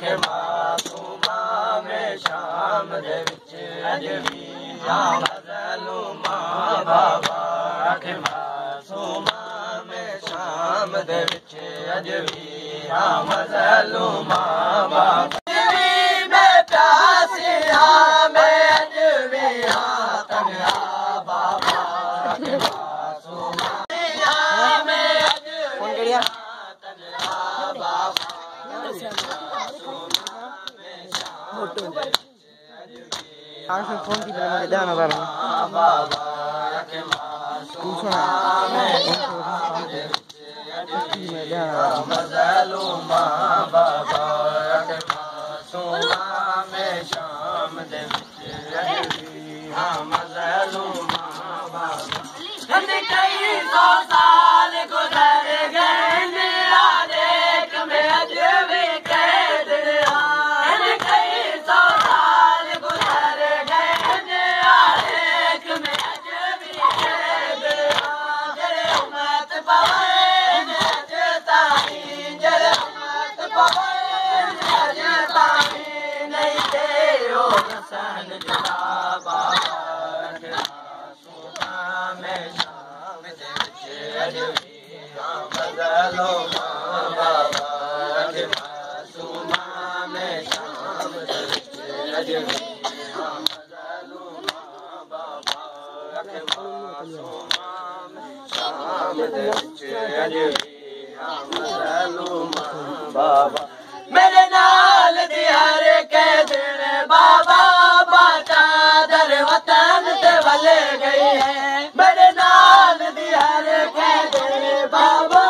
के मासूमा में शाम दे विच अज भी मज़लूमा बाबा के मासूमा में शाम दे विच अज भी मज़लूमा बाबा में प्यासिया में अज भी तन्हा बाबा के मासूमा में अज भी तन्हा बाबा फोन की ध्यान बाबा के मासूमा में मज़लूमा बाबा के मासूमा में शाम दे मज़लूमा बाबा कई सौ साल गुजर गए एक में अज भी कैद कई सौ साल गुजर गए एक में अज भी कैद जरे उम्मत पवे अज ताई जरे उम्मत पवे अज ताई नहीं दे ओ हसन जुदा बाबा के मासूमा में शाम दे अज भी मज़लूमा बाबा के मासूमा में शाम दे अज भी मज़लूमा बाबा के मासूमा में शाम दे अज भी मज़लूमा बाबा मेरे नाल दी हर के दिन बाबा बाचा दर वतन ते वले गई है मेरे नाल दी हर के दिन बाबा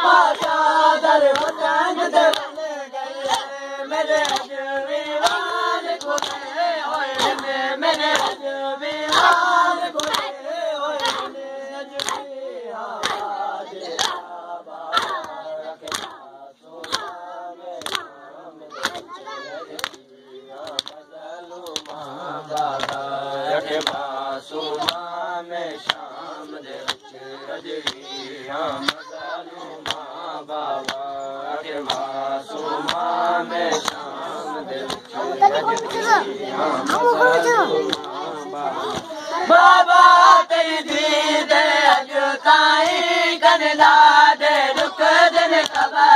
बाचा दर वतन ते वले गई है मेरे अजवीवान को होए मेरे अजवीवान को होए के मासूमा में शाम दे अज भी मज़लूमा बाबा के मासूमा में शाम दे बाबा तेरी दीद अज ताई कनला दे दुख दिन खबर